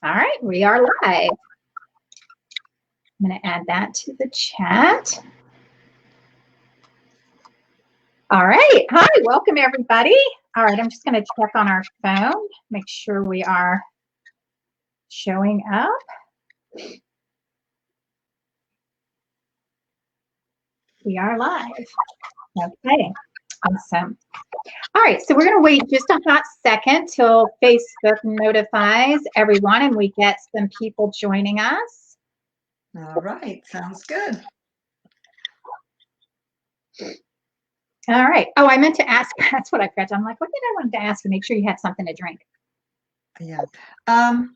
All right, we are live. I'm going to add that to the chat. All right. Hi, welcome everybody. All right, I'm just going to check on our phone, make sure we are showing up. We are live. Okay, awesome. All right, so we're going to wait just a hot second till Facebook notifies everyone and we get some people joining us. All right, sounds good. All right. Oh, I meant to ask, that's what I forgot. I'm like, what did I want to ask you? Make sure you had something to drink. Yeah. I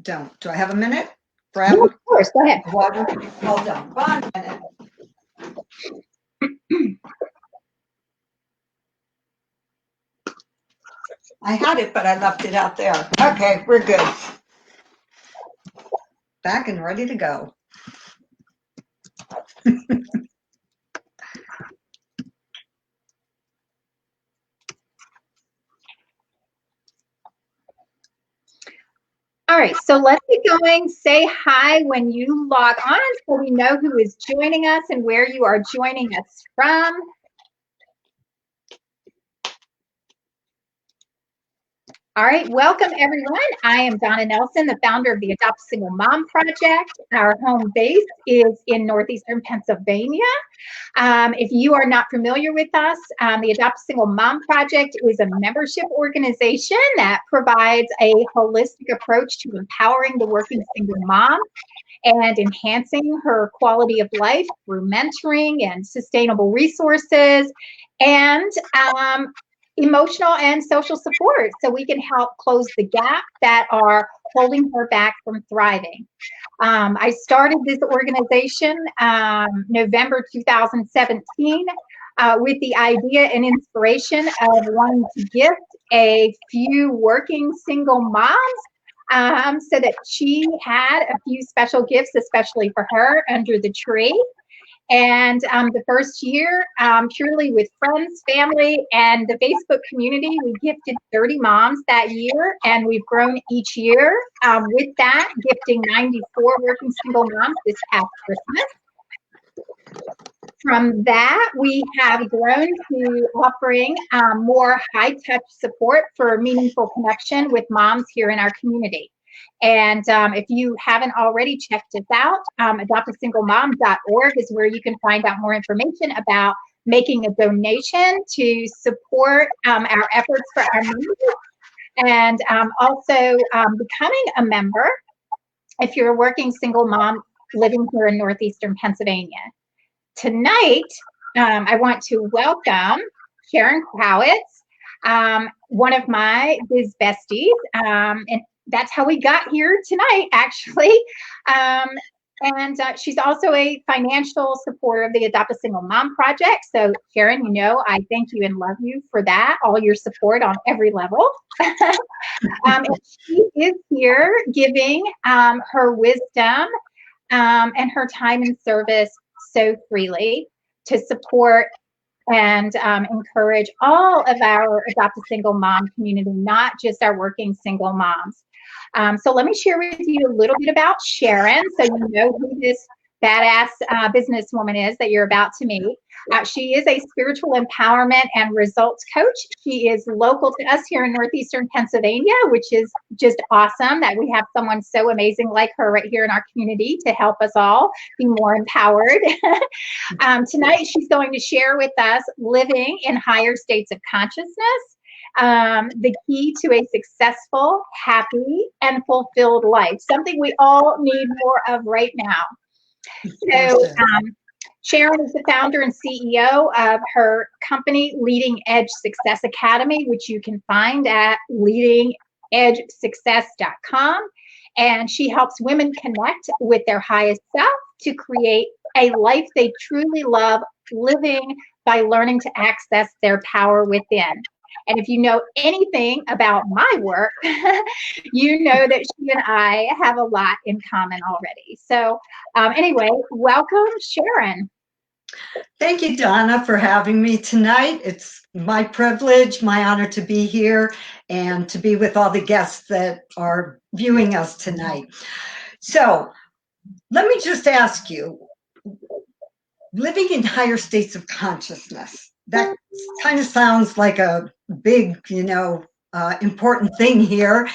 don't. Do I have a minute? Yeah, of course. Go ahead. Water. Hold on 1 minute. I had it, but I left it out there. Okay, we're good. Back and ready to go. All right, so let's get going. Say hi when you log on so we know who is joining us and where you are joining us from. All right, welcome everyone. I am Donna Nelson, the founder of the Adopt a Single Mom Project. Our home base is in northeastern Pennsylvania. If you are not familiar with us, the Adopt a Single Mom Project is a membership organization that provides a holistic approach to empowering the working single mom and enhancing her quality of life through mentoring and sustainable resources and emotional and social support so we can help close the gap that are holding her back from thriving. I started this organization November 2017 with the idea and inspiration of wanting to gift a few working single moms so that she had a few special gifts, especially for her, under the tree. And the first year, purely with friends, family, and the Facebook community, we gifted 30 moms that year, and we've grown each year with that, gifting 94 working single moms this past Christmas. From that, we have grown to offering more high-touch support for meaningful connection with moms here in our community. And if you haven't already checked us out, adoptasinglemom.org is where you can find out more information about making a donation to support our efforts for our members, and also becoming a member if you're a working single mom living here in northeastern Pennsylvania. Tonight, I want to welcome Sharon Krawetz, one of my biz besties, and that's how we got here tonight, actually. And she's also a financial supporter of the Adopt a Single Mom Project. So, Sharon, you know, I thank you and love you for that, all your support on every level. And she is here giving her wisdom and her time and service so freely to support and encourage all of our Adopt a Single Mom community, not just our working single moms. So let me share with you a little bit about Sharon so you know who this badass businesswoman is that you're about to meet. She is a spiritual empowerment and results coach. She is local to us here in northeastern Pennsylvania, which is just awesome that we have someone so amazing like her right here in our community to help us all be more empowered. Tonight, she's going to share with us living in higher states of consciousness, the key to a successful, happy, and fulfilled life, something we all need more of right now. So Sharon is the founder and CEO of her company, Leading Edge Success Academy, which you can find at leadingedgesuccess.com. And she helps women connect with their highest self to create a life they truly love, living by learning to access their power within. And if you know anything about my work, you know that she and I have a lot in common already. So anyway, welcome, Sharon. Thank you, Donna, for having me tonight. It's my privilege, my honor to be here and to be with all the guests that are viewing us tonight. So let me just ask you, living in higher states of consciousness, that kind of sounds like a big, important thing here.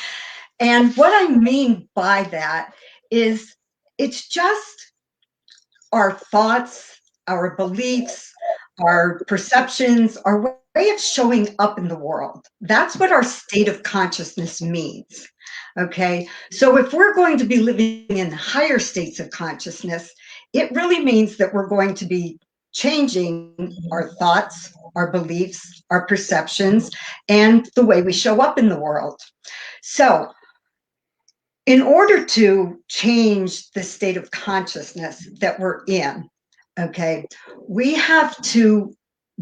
And what I mean by that is it's just our thoughts, our beliefs, our perceptions, our way of showing up in the world. That's what our state of consciousness means. Okay. So if we're going to be living in higher states of consciousness, it really means that we're going to be changing our thoughts, our beliefs, our perceptions, and the way we show up in the world. So in order to change the state of consciousness that we're in, okay, we have to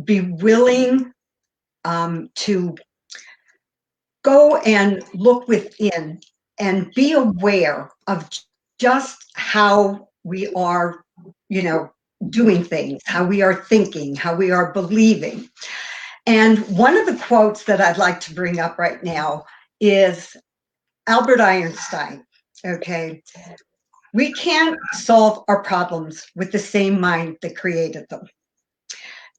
be willing to go and look within and be aware of just how we are, doing things, how we are thinking, how we are believing. And one of the quotes that I'd like to bring up right now is Albert Einstein. Okay. We can't solve our problems with the same mind that created them.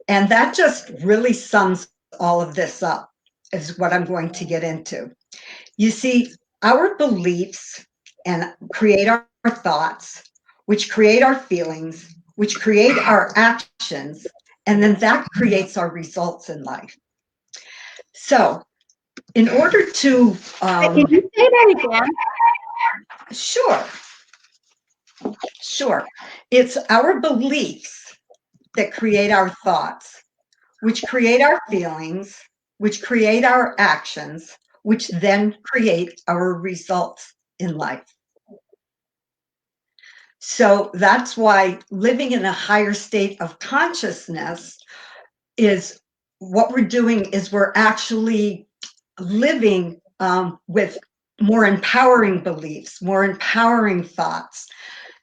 And that just really sums all of this up, is what I'm going to get into. You see, our beliefs and create our thoughts, which create our feelings, which create our actions, and then that creates our results in life. So, in order to Can you say that again? sure, sure, it's our beliefs that create our thoughts, which create our feelings, which create our actions, which then create our results in life. So that's why living in a higher state of consciousness is what we're doing is we're actually living with more empowering beliefs, more empowering thoughts.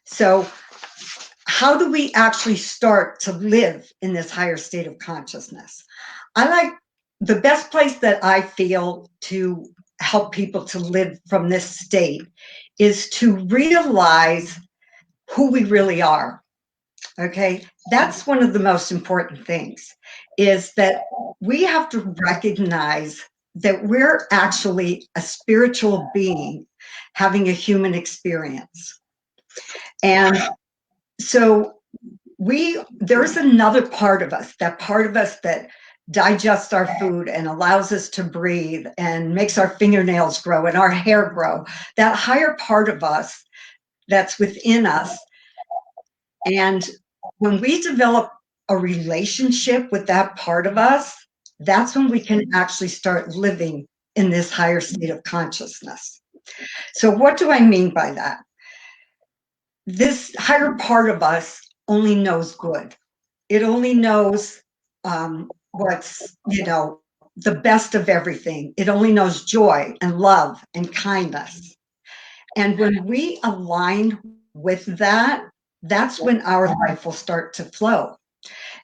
So how do we actually start to live in this higher state of consciousness? I like the best place that I feel to help people to live from this state is to realize who we really are. Okay, that's one of the most important things, is that we have to recognize that we're actually a spiritual being having a human experience. And so there's another part of us, that part of us that digests our food and allows us to breathe and makes our fingernails grow and our hair grow, that higher part of us that's within us. And when we develop a relationship with that part of us, that's when we can actually start living in this higher state of consciousness. So what do I mean by that? This higher part of us only knows good. It only knows what's, the best of everything. It only knows joy and love and kindness. And when we align with that, that's when our life will start to flow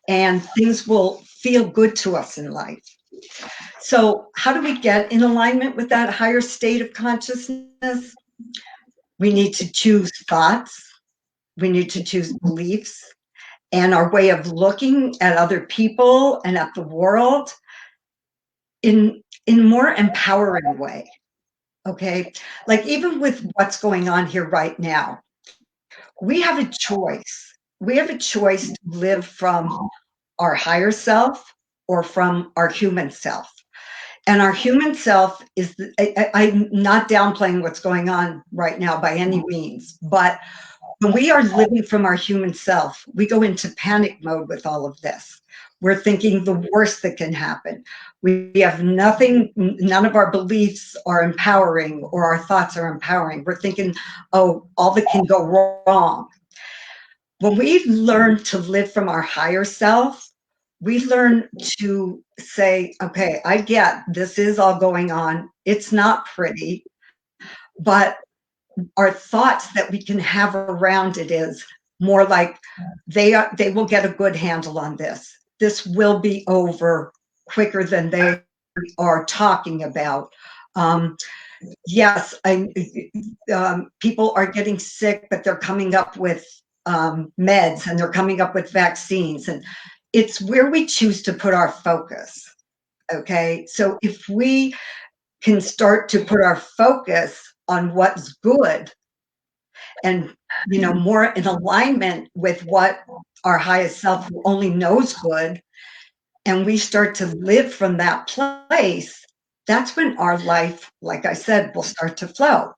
and things will feel good to us in life. So, how do we get in alignment with that higher state of consciousness? We need to choose thoughts, we need to choose beliefs, and our way of looking at other people and at the world in a more empowering way. Okay, like even with what's going on here right now, we have a choice. We have a choice to live from our higher self or from our human self. And our human self is, I'm not downplaying what's going on right now by any means, but when we are living from our human self, we go into panic mode with all of this. We're thinking the worst that can happen. We have nothing, none of our beliefs are empowering or our thoughts are empowering. We're thinking, oh, all that can go wrong. When we learn to live from our higher self, we learn to say, okay, I get this is all going on. It's not pretty, but our thoughts that we can have around it is, more like they will get a good handle on this. This will be over quicker than they are talking about. Yes, people are getting sick, but they're coming up with meds, and they're coming up with vaccines, and it's where we choose to put our focus. Okay, so if we can start to put our focus on what's good, and more in alignment with what our highest self, who only knows good, and we start to live from that place, that's when our life, like I said, will start to flow.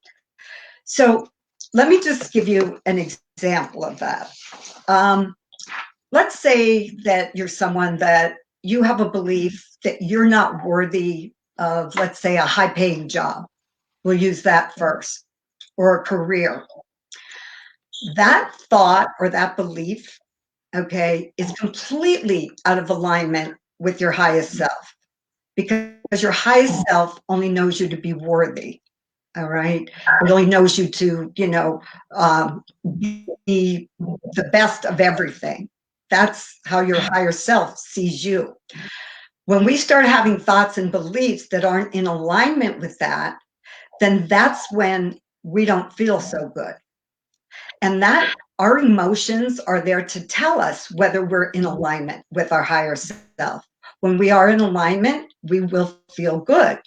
So let me just give you an example of that. Let's say that you're someone that you have a belief that you're not worthy of, let's say, a high paying job. We'll use that first, or a career. That thought or that belief, okay, is completely out of alignment with your highest self, because your highest self only knows you to be worthy. All right. It only knows you to, be the best of everything. That's how your higher self sees you. When we start having thoughts and beliefs that aren't in alignment with that, then that's when we don't feel so good. And that our emotions are there to tell us whether we're in alignment with our higher self. When we are in alignment, we will feel good.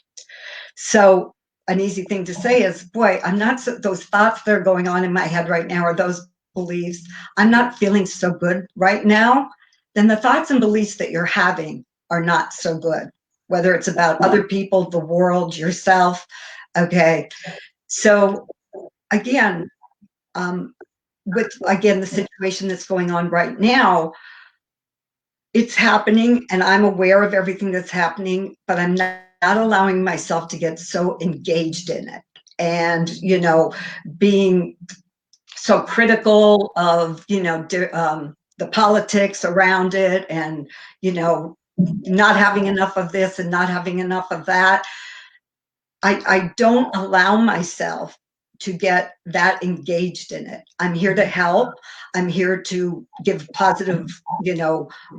So an easy thing to say is, boy, I'm not those thoughts that are going on in my head right now, or those beliefs, I'm not feeling so good right now. Then the thoughts and beliefs that you're having are not so good, whether it's about other people, the world, yourself. Okay. So again, with the situation that's going on right now, it's happening, and I'm aware of everything that's happening, but I'm not allowing myself to get so engaged in it, and being so critical of the politics around it, and not having enough of this and not having enough of that. I don't allow myself to get that engaged in it. I'm here to help. I'm here to give positive,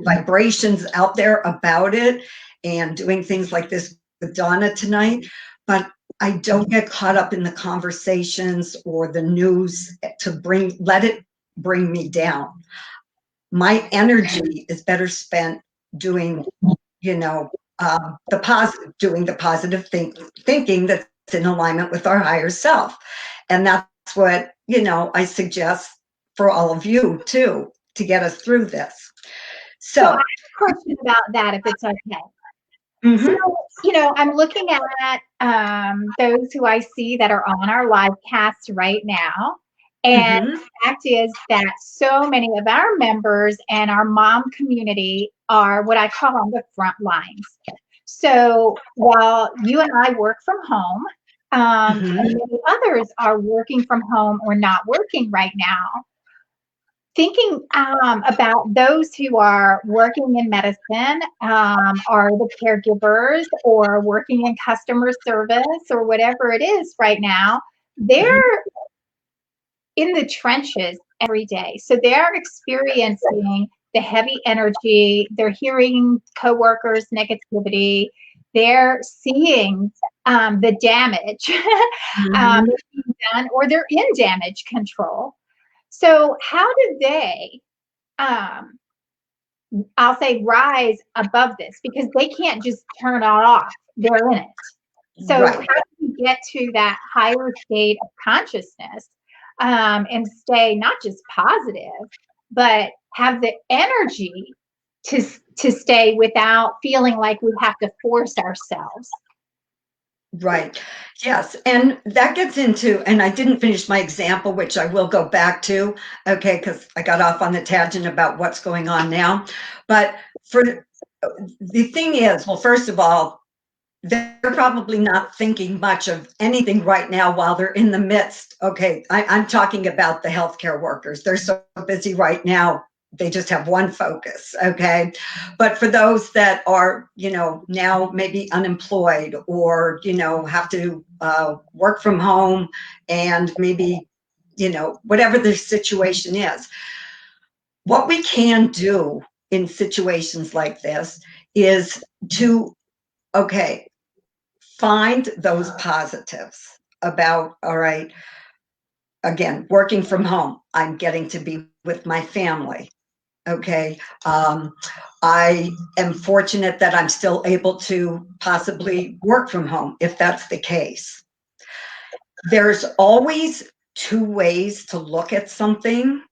vibrations out there about it, and doing things like this with Donna tonight. But I don't get caught up in the conversations or the news to let it bring me down. My energy is better spent doing, doing the positive thinking that's in alignment with our higher self. And that's what, I suggest for all of you too, to get us through this. So I have a question about that, if it's okay. Mm-hmm. So, I'm looking at those who I see that are on our live cast right now. And Mm-hmm. the fact is that so many of our members and our mom community are what I call on the front lines. So while you and I work from home, and many others are working from home or not working right now, thinking about those who are working in medicine, are the caregivers, or working in customer service, or whatever it is right now, they're in the trenches every day. So they're experiencing the heavy energy, they're hearing coworkers' negativity, they're seeing the damage being done, or they're in damage control. So how do they, I'll say, rise above this? Because they can't just turn it off. They're in it. So how do you get to that higher state of consciousness, and stay not just positive, but have the energy to stay without feeling like we have to force ourselves? Right. Yes. And that gets into, and I didn't finish my example, which I will go back to, okay, because I got off on the tangent about what's going on now. But the thing is, well, first of all, they're probably not thinking much of anything right now while they're in the midst. Okay, I'm talking about the healthcare workers. They're so busy right now, they just have one focus. Okay, but for those that are, now maybe unemployed, or have to work from home, and maybe whatever the situation is, what we can do in situations like this is to, okay, find those positives about, all right, again, working from home, I'm getting to be with my family. Okay. I am fortunate that I'm still able to possibly work from home if that's the case. There's always two ways to look at something.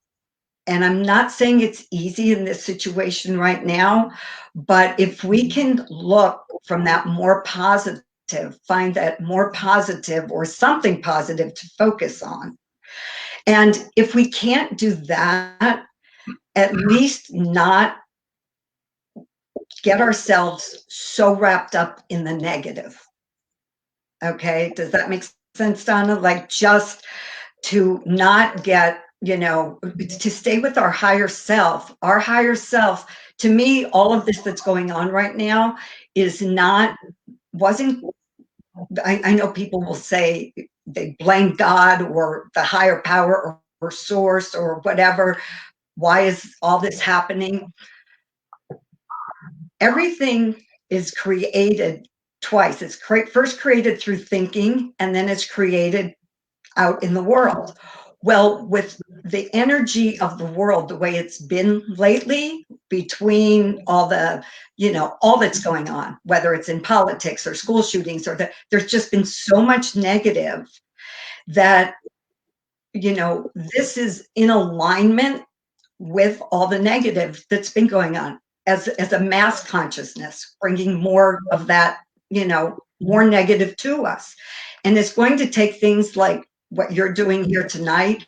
And I'm not saying it's easy in this situation right now, but if we can look from that more positive, find that more positive or something positive to focus on. And if we can't do that, at least not get ourselves so wrapped up in the negative. Okay, does that make sense, Donna? Like, just to not get, to stay with our higher self. Our higher self, to me, all of this that's going on right now is not, wasn't, I know people will say they blame God or the higher power or source or whatever. Why is all this happening? Everything is created twice. It's first created through thinking, and then it's created out in the world. Well, with the energy of the world, the way it's been lately, between all the, all that's going on, whether it's in politics or school shootings, or there's just been so much negative that, this is in alignment with all the negative that's been going on as a mass consciousness, bringing more of that, more negative to us. And it's going to take things like what you're doing here tonight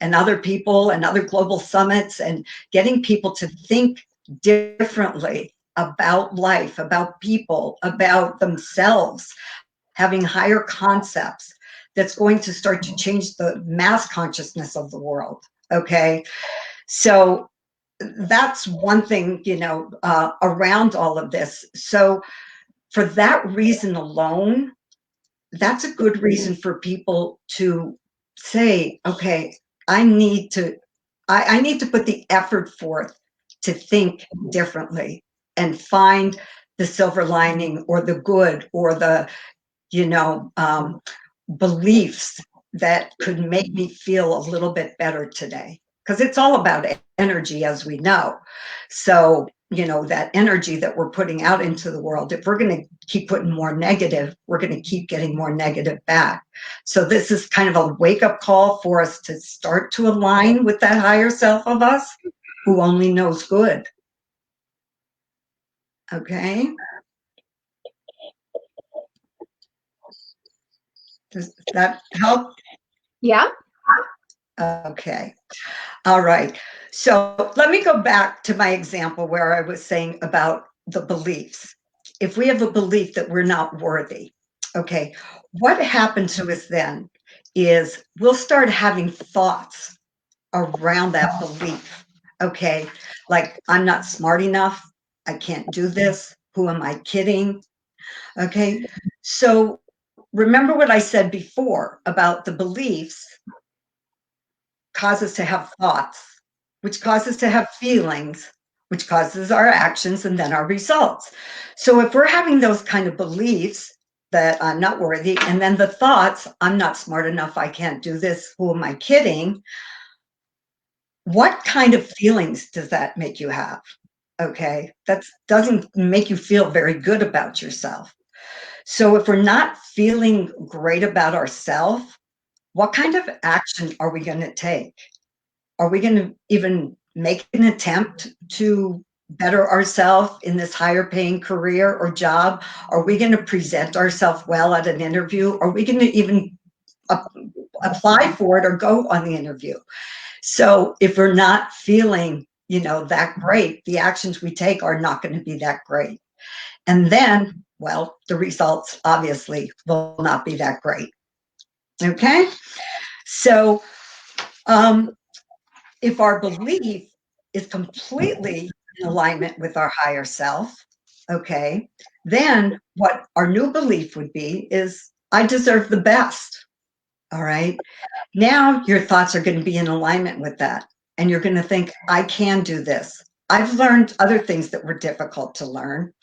and other people and other global summits and getting people to think differently about life, about people, about themselves, having higher concepts that's going to start to change the mass consciousness of the world. Okay. So that's one thing, around all of this. So for that reason alone, that's a good reason for people to say, okay, I need to, I need to put the effort forth to think differently and find the silver lining or the good or the, you know, um, beliefs that could make me feel a little bit better today. Because it's all about energy, as we know. So, that energy that we're putting out into the world, if we're going to keep putting more negative, we're going to keep getting more negative back. So, this is kind of a wake up call for us to start to align with that higher self of us who only knows good. Okay. Does that help? Yeah. Okay. All right. So let me go back to my example where I was saying about the beliefs. If we have a belief that we're not worthy, okay, what happens to us then is we'll start having thoughts around that belief. Okay. Like, I'm not smart enough. I can't do this. Who am I kidding? Okay. So remember what I said before about the beliefs cause us to have thoughts, which causes to have feelings, which causes our actions and then our results. So if we're having those kind of beliefs that I'm not worthy, and then the thoughts, I'm not smart enough, I can't do this, who am I kidding? What kind of feelings does that make you have? Okay, that doesn't make you feel very good about yourself. So if we're not feeling great about ourselves, what kind of action are we going to take? Are we going to even make an attempt to better ourselves in this higher paying career or job? Are we going to present ourselves well at an interview? Are we going to even apply for it or go on the interview? So if we're not feeling, that great, the actions we take are not going to be that great. And then, well, the results obviously will not be that great. Okay. So, if our belief is completely in alignment with our higher self, okay, then what our new belief would be is, I deserve the best. All right. Now your thoughts are going to be in alignment with that. and you're going to think, I can do this. I've learned other things that were difficult to learn,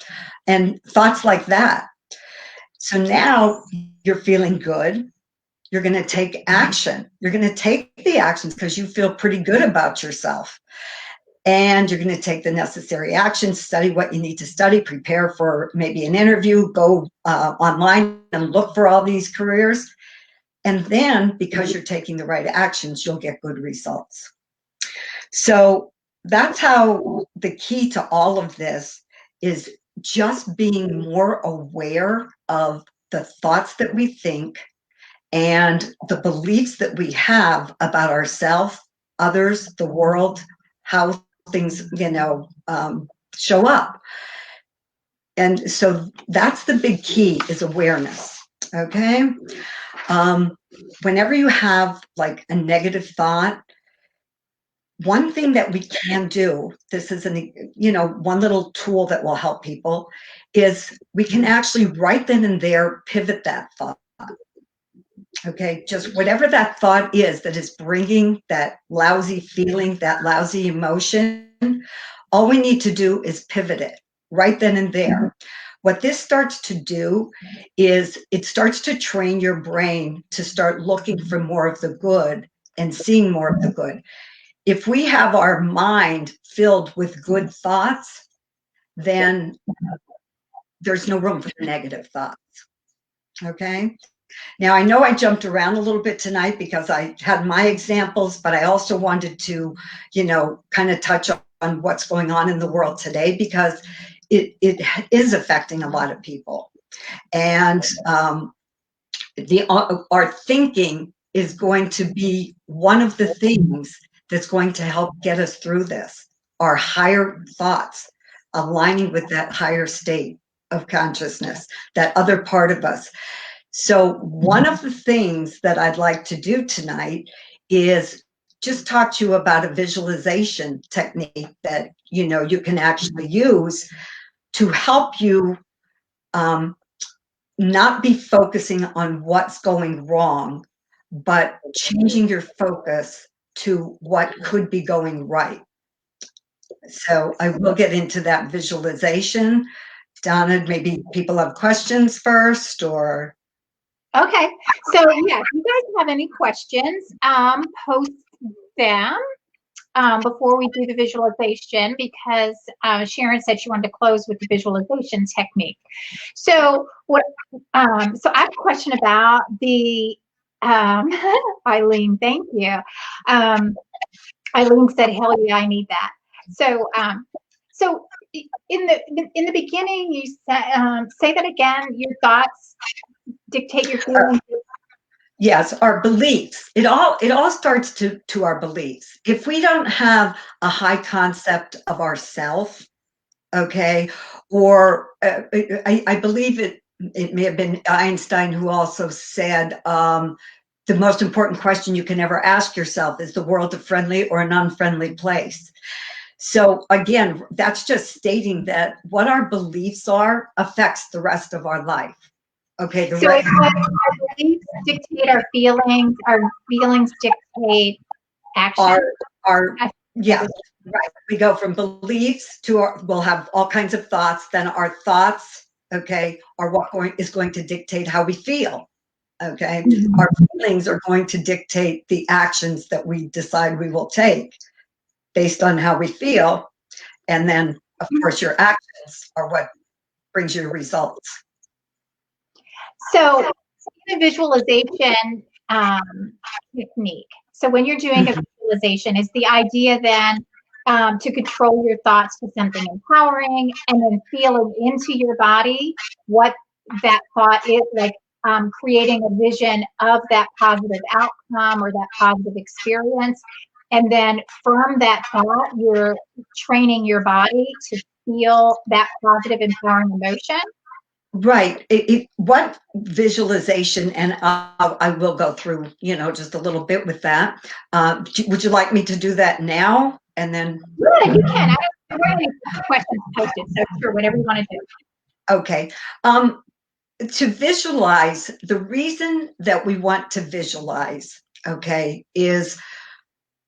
and thoughts like that. So now you're feeling good. You're going to take action. You're going to take the actions because you feel pretty good about yourself. And you're going to take the necessary actions, study what you need to study, prepare for maybe an interview, go online and look for all these careers. And then because you're taking the right actions, you'll get good results. So that's how the key to all of this is just being more aware of the thoughts that we think and the beliefs that we have about ourselves, others, the world, how things, show up. And so that's the big key, is awareness. Okay. Whenever you have like a negative thought, one thing that we can do, this is one little tool that will help people, is we can actually right then and there pivot that thought. Okay, just whatever that thought is that is bringing that lousy feeling, that lousy emotion, all we need to do is pivot it right then and there. What this starts to do is it starts to train your brain to start looking for more of the good and seeing more of the good. If we have our mind filled with good thoughts, then there's no room for negative thoughts. Okay. Now, I know I jumped around a little bit tonight because I had my examples, but I also wanted to, kind of touch on what's going on in the world today, because it is affecting a lot of people. And our thinking is going to be one of the things that's going to help get us through this. Our higher thoughts, aligning with that higher state of consciousness, that other part of us. So one of the things that I'd like to do tonight is just talk to you about a visualization technique that, you can actually use to help you not be focusing on what's going wrong, but changing your focus to what could be going right. So I will get into that visualization. Donna, maybe people have questions first, or? Okay, so yeah, if you guys have any questions, post them before we do the visualization, because Sharon said she wanted to close with the visualization technique. So so I have a question about the Eileen. Thank you. Eileen said, "Hell yeah, I need that." So so in the beginning, you said, say that again. Your thoughts dictate your feelings. Yes, our beliefs. It all starts to our beliefs. If we don't have a high concept of ourself, okay, or I believe it may have been Einstein who also said the most important question you can ever ask yourself is, the world a friendly or an unfriendly place? So again, that's just stating that what our beliefs are affects the rest of our life. Okay. So if our beliefs dictate our feelings dictate action. Yeah, right. We go from beliefs to we'll have all kinds of thoughts. Then our thoughts, okay, are what is going to dictate how we feel. Okay. Mm-hmm. Our feelings are going to dictate the actions that we decide we will take based on how we feel. And then, of course, your actions are what brings you results. So in the visualization technique, so when you're doing a visualization, is the idea then to control your thoughts to something empowering, and then feeling into your body what that thought is, like creating a vision of that positive outcome or that positive experience. And then from that thought, you're training your body to feel that positive, empowering emotion. Right. What visualization, and I will go through, just a little bit with that. Would you like me to do that now? And then. Yeah, you can. I don't have any questions posted, so sure, whatever you want to do. Okay. To visualize, the reason that we want to visualize, okay, is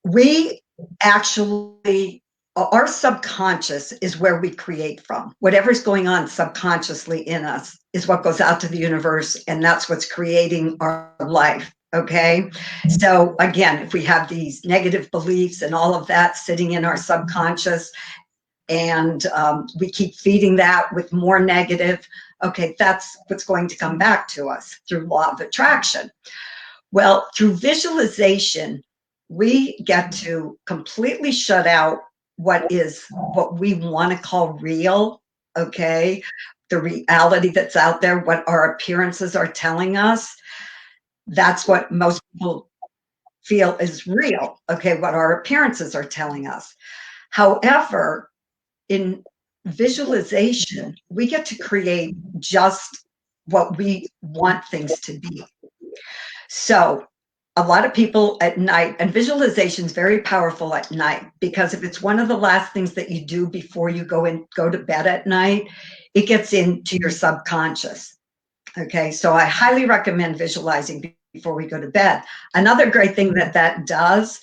we actually, our subconscious is where we create from. Whatever's going on subconsciously in us is what goes out to the universe, and that's what's creating our life. Okay. So again, if we have these negative beliefs and all of that sitting in our subconscious, and we keep feeding that with more negative, okay, that's what's going to come back to us through law of attraction. Well, through visualization, we get to completely shut out what we want to call real, okay? The reality that's out there, what our appearances are telling us. That's what most people feel is real, okay? What our appearances are telling us. However, in visualization, we get to create just what we want things to be. So a lot of people at night, and visualization is very powerful at night, because if it's one of the last things that you do before you go to bed at night, it gets into your subconscious. Okay, so I highly recommend visualizing before we go to bed. Another great thing that does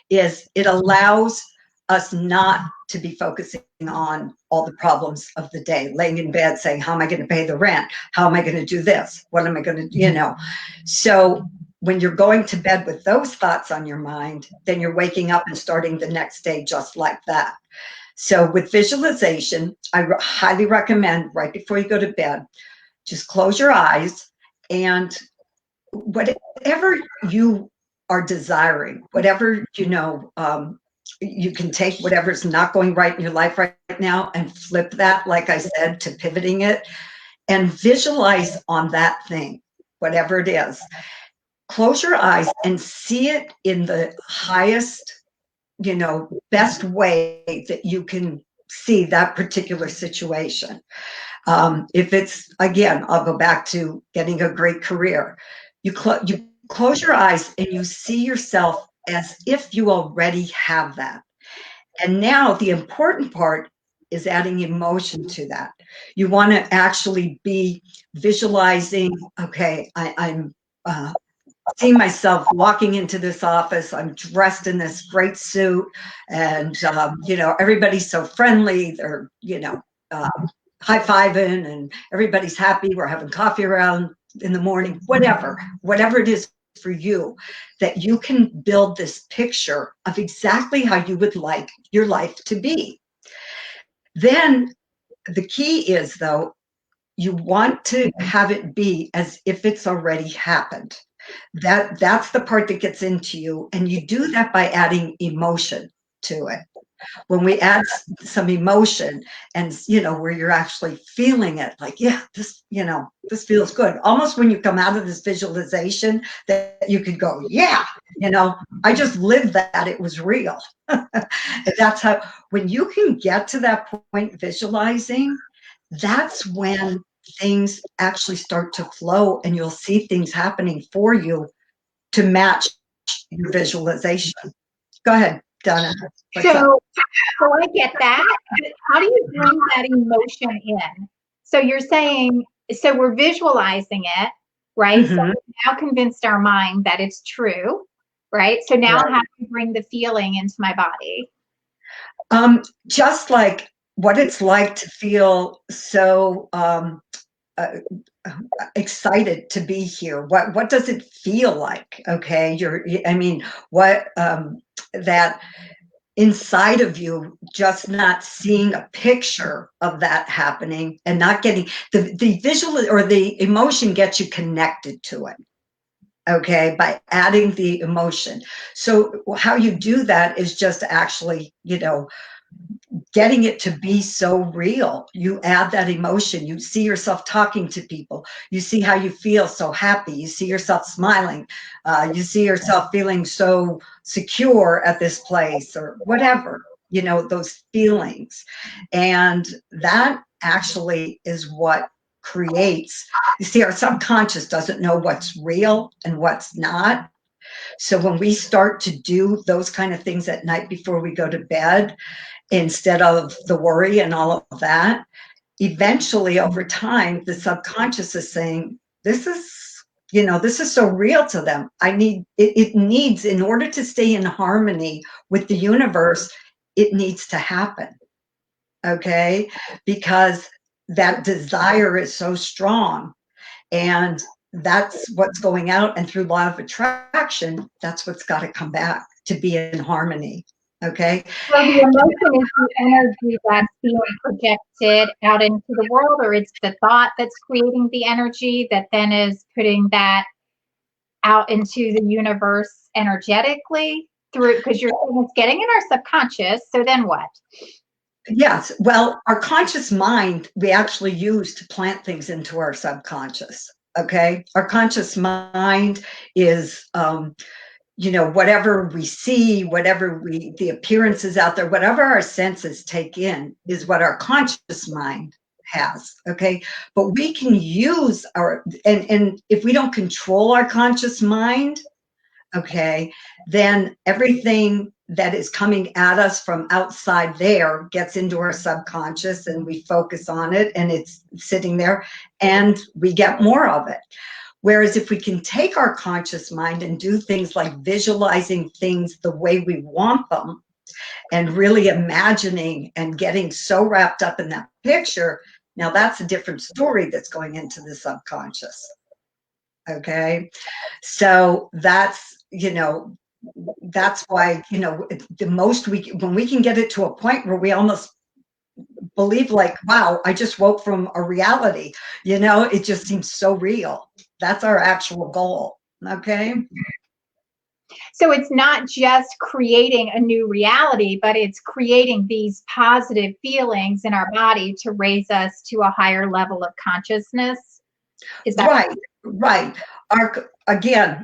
is it allows us not to be focusing on all the problems of the day, laying in bed saying, how am I going to pay the rent? How am I going to do this? What am I going to, So when you're going to bed with those thoughts on your mind, then you're waking up and starting the next day just like that. So with visualization, I highly recommend right before you go to bed, just close your eyes, and whatever you are desiring, whatever, you can take whatever's not going right in your life right now and flip that, like I said, to pivoting it, and visualize on that thing, whatever it is. Close your eyes and see it in the highest, best way that you can see that particular situation. If it's, again, I'll go back to getting a great career. You close your eyes and you see yourself as if you already have that. And now the important part is adding emotion to that. You want to actually be visualizing, okay, I'm seeing myself walking into this office. I'm dressed in this great suit, and everybody's so friendly. They're high-fiving, and everybody's happy. We're having coffee around in the morning. Whatever it is for you, that you can build this picture of exactly how you would like your life to be. Then the key is, though, you want to have it be as if it's already happened. That's the part that gets into you, and you do that by adding emotion to it. When we add some emotion, and where you're actually feeling it, like, yeah, this feels good, almost when you come out of this visualization, that you could go, yeah, I just lived that, it was real. That's how, when you can get to that point visualizing, that's when things actually start to flow, and you'll see things happening for you to match your visualization. Go ahead, Donna. So I get that. But how do you bring that emotion in? So you're saying, so we're visualizing it, right? So we've now convinced our mind that it's true, right? So now how do you bring the feeling into my body? Just like what it's like to feel so excited to be here. What does it feel like? Okay, what that inside of you, just not seeing a picture of that happening, and not getting the visual or the emotion gets you connected to it. Okay, by adding the emotion. So how you do that is just actually, getting it to be so real. You add that emotion. You see yourself talking to people. You see how you feel so happy. You see yourself smiling. You see yourself feeling so secure at this place, or whatever, those feelings. And that actually is what creates, you see, our subconscious doesn't know what's real and what's not. So when we start to do those kind of things at night before we go to bed, instead of the worry and all of that, eventually over time, the subconscious is saying, this is this is so real to them. It needs, in order to stay in harmony with the universe, it needs to happen. Okay. Because that desire is so strong, and that's what's going out. And through law of attraction, that's what's got to come back to be in harmony. Okay. So the emotion is the energy that's being projected out into the world, or it's the thought that's creating the energy that then is putting that out into the universe energetically through, because you're saying it's getting in our subconscious. So then what? Yes. Well, our conscious mind, we actually use to plant things into our subconscious. Okay. Our conscious mind is, whatever we see, the appearances out there, whatever our senses take in is what our conscious mind has. Okay. But we can use and if we don't control our conscious mind, okay, then everything that is coming at us from outside there gets into our subconscious, and we focus on it, and it's sitting there, and we get more of it. Whereas if we can take our conscious mind and do things like visualizing things the way we want them, and really imagining and getting so wrapped up in that picture, now that's a different story that's going into the subconscious. Okay. So that's why, the most when we can get it to a point where we almost believe like, wow, I just woke from a reality, it just seems so real. That's our actual goal. Okay. So it's not just creating a new reality, but it's creating these positive feelings in our body to raise us to a higher level of consciousness. Is that Right, right.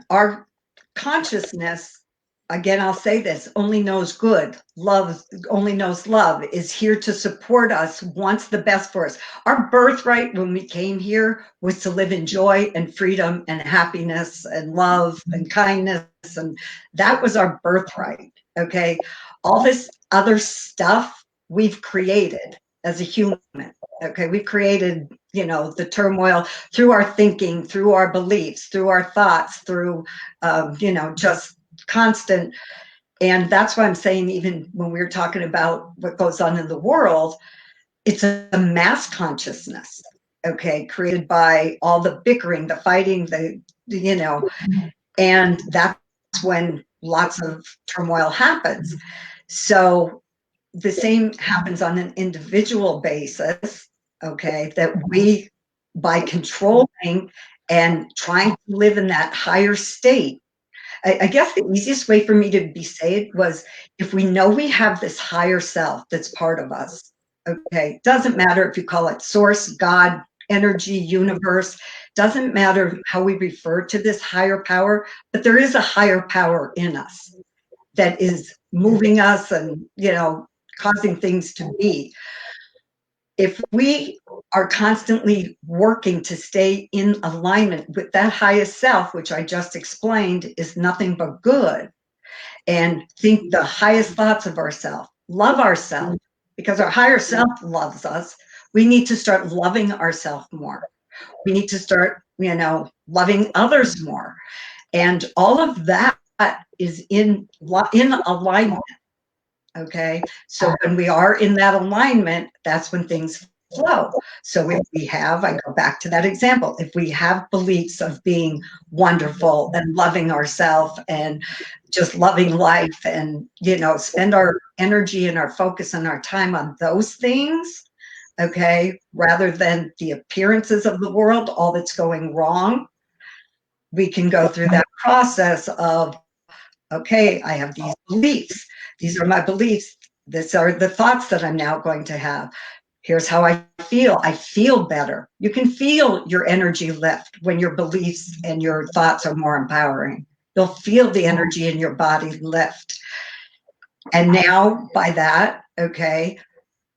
Our consciousness, again, I'll say this, only knows good. Love only knows love, is here to support us, wants the best for us. Our birthright when we came here was to live in joy and freedom and happiness and love and kindness. And that was our birthright. Okay. All this other stuff we've created as a human. Okay. We've created, the turmoil through our thinking, through our beliefs, through our thoughts, through, just constant. And that's why I'm saying, even when we were talking about what goes on in the world, it's a mass consciousness, okay, created by all the bickering, the fighting, and that's when lots of turmoil happens. So the same happens on an individual basis, okay, that we, by controlling and trying to live in that higher state, I guess the easiest way for me to say it was, if we know we have this higher self that's part of us, okay, doesn't matter if you call it source, God, energy, universe, doesn't matter how we refer to this higher power, but there is a higher power in us that is moving us and, causing things to be. If we are constantly working to stay in alignment with that highest self, which I just explained is nothing but good, and think the highest thoughts of ourselves, love ourselves, because our higher self loves us, we need to start loving ourselves more. We need to start, loving others more. And all of that is in alignment. Okay. So when we are in that alignment, that's when things flow. So if we have, I go back to that example, if we have beliefs of being wonderful and loving ourselves and just loving life, and, spend our energy and our focus and our time on those things, okay, rather than the appearances of the world, all that's going wrong, we can go through that process of, okay, I have these beliefs. These are my beliefs. These are the thoughts that I'm now going to have. Here's how I feel. I feel better. You can feel your energy lift when your beliefs and your thoughts are more empowering. You'll feel the energy in your body lift. And now by that, okay,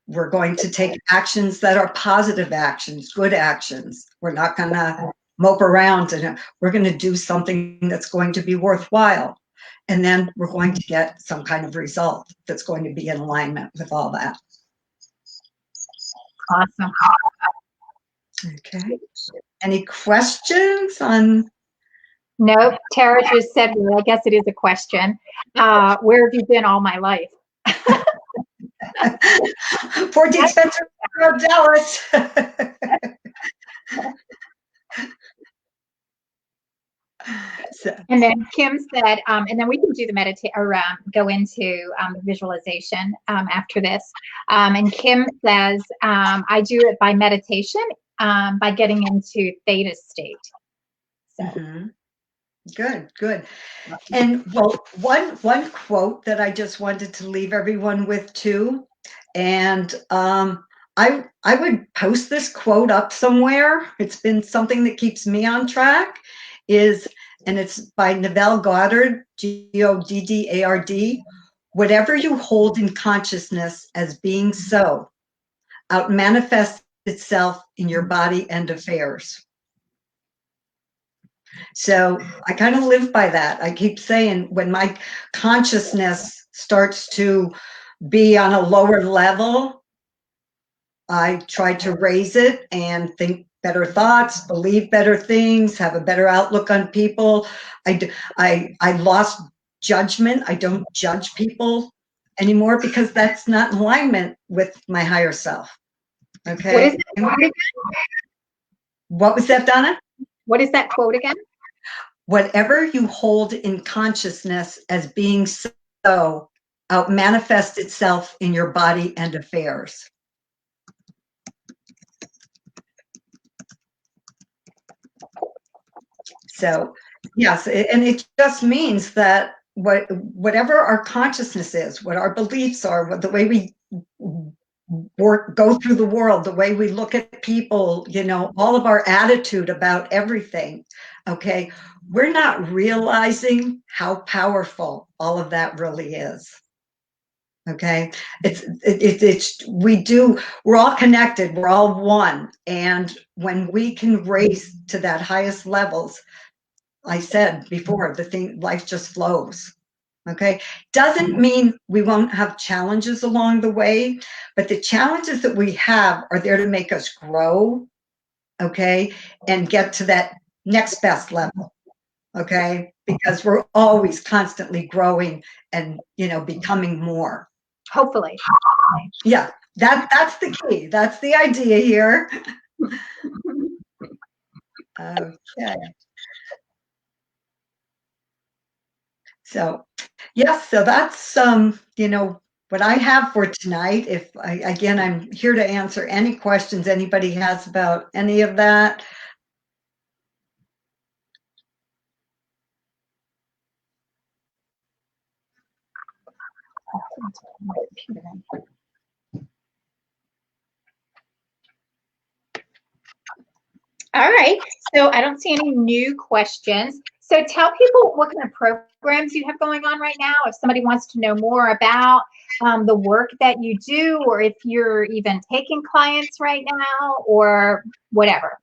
we're going to take actions that are positive actions, good actions. We're not going to mope around, and we're going to do something that's going to be worthwhile. And then we're going to get some kind of result that's going to be in alignment with all that. awesome? Okay. Any questions on Nope. Tara just said, well, I guess it is a question. Where have you been all my life? 14 Spencer Road, Dallas. So, And then Kim said, and then we can do the meditate or go into the visualization after this. And Kim says, I do it by meditation, by getting into theta state. So. Good, good. And well, one quote that I just wanted to leave everyone with too, and I would post this quote up somewhere. It's been something that keeps me on track. And it's by Neville Goddard, Goddard. Whatever you hold in consciousness as being so, out manifests itself in your body and affairs. So I kind of live by that. I keep saying when my consciousness starts to be on a lower level, I try to raise it and think better thoughts, believe better things, have a better outlook on people. I lost judgment. I don't judge people anymore because that's not in alignment with my higher self. Okay. What was that, Donna? What is that quote again? Whatever you hold in consciousness as being so, out manifests itself in your body and affairs. So, yes, and it just means that whatever our consciousness is, what our beliefs are, what the way we go through the world, the way we look at people, you know, all of our attitude about everything, okay, we're not realizing how powerful all of that really is. Okay, we're all connected, we're all one, and when we can raise to that highest levels, I said before, life just flows. Okay, doesn't mean we won't have challenges along the way, but the challenges that we have are there to make us grow, okay, and get to that next best level, okay, because we're always constantly growing and, you know, becoming more. Hopefully. Yeah, that's the key. That's the idea here. Okay. So, yes, so that's you know, what I have for tonight. Again, I'm here to answer any questions anybody has about any of that. All right. So I don't see any new questions. So tell people what kind of programs you have going on right now. If somebody wants to know more about the work that you do, or if you're even taking clients right now, or whatever.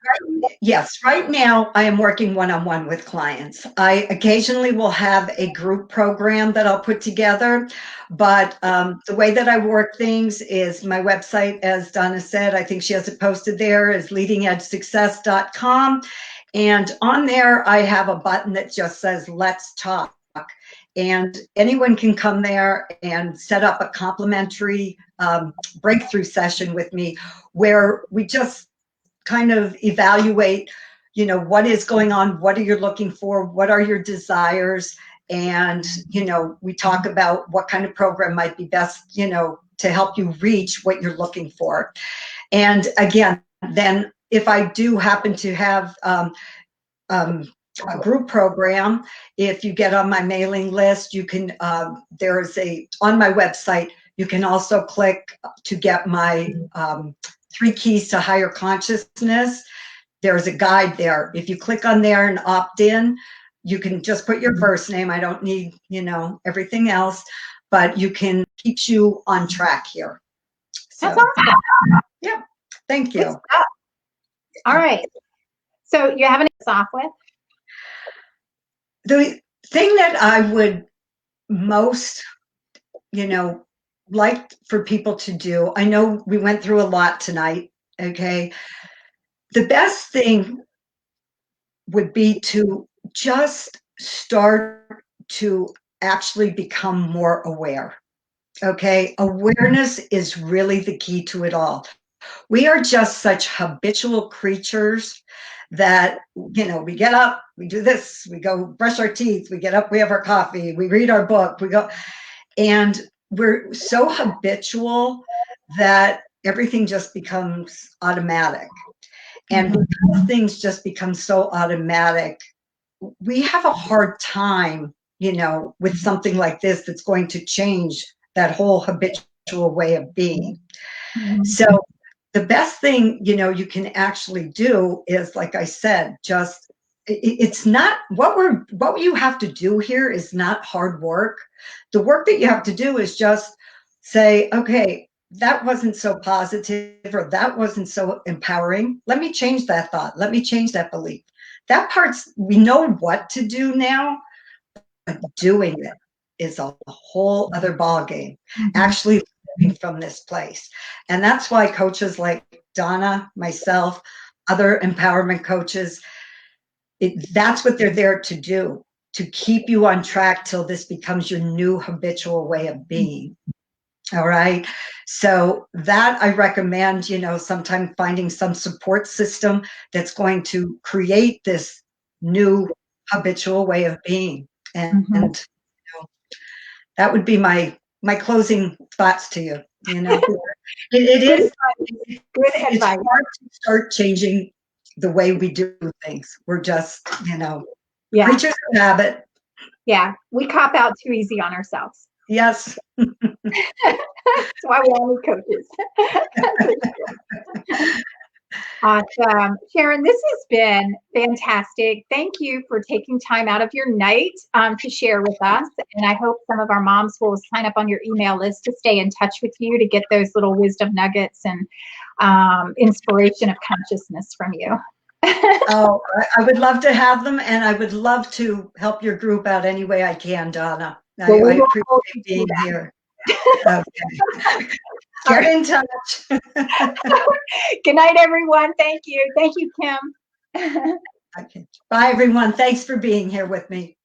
Yes, right now I am working one-on-one with clients. I occasionally will have a group program that I'll put together, but the way that I work things is my website, as Donna said, I think she has it posted there, is leadingedgesuccess.com. And on there, I have a button that just says, let's talk. And anyone can come there and set up a complimentary breakthrough session with me where we just kind of evaluate, you know, what is going on, what are you looking for, what are your desires, and, you know, we talk about what kind of program might be best, you know, to help you reach what you're looking for. And again, then if I do happen to have a group program, if you get on my mailing list, you can, on my website, you can also click to get my 3 keys to higher consciousness. There's a guide there. If you click on there and opt in, you can just put your first name. I don't need, you know, everything else, but keeps you on track here. So, that's awesome. Yeah, thank you. All right. So you have any off with? The thing that I would most, you know, like for people to do, I know we went through a lot tonight, okay? The best thing would be to just start to actually become more aware. Okay, awareness is really the key to it all. We are just such habitual creatures that, we get up, we do this, we go brush our teeth, we get up, we have our coffee, we read our book, we go, and we're so habitual that everything just becomes automatic. And because things just become so automatic, we have a hard time, with something like this that's going to change that whole habitual way of being. So the best thing, you can actually do is, like I said, just it's not what you have to do here is not hard work. The work that you have to do is just say, okay, that wasn't so positive or that wasn't so empowering. Let me change that thought. Let me change that belief. That part's, we know what to do now, but doing it is a whole other ball game. Actually living from this place. And that's why coaches like Donna, myself, other empowerment coaches, that's what they're there to do, to keep you on track till this becomes your new habitual way of being. All right. So that I recommend, sometime finding some support system that's going to create this new habitual way of being. And that would be my closing thoughts to you. It is good it's advice. hard to start changing the way we do things. We're just, Yeah, creatures of habit. yeah, we cop out too easy on ourselves. Yes. That's why we all need coaches. Awesome. Sharon, this has been fantastic. Thank you for taking time out of your night to share with us. And I hope some of our moms will sign up on your email list to stay in touch with you to get those little wisdom nuggets and inspiration of consciousness from you. Oh, I would love to have them, and I would love to help your group out any way I can, Donna. Well, we I will hold you appreciate to being that. here. Okay. Get in touch. Good night, everyone. Thank you. Thank you, Kim. Okay. Bye, everyone. Thanks for being here with me.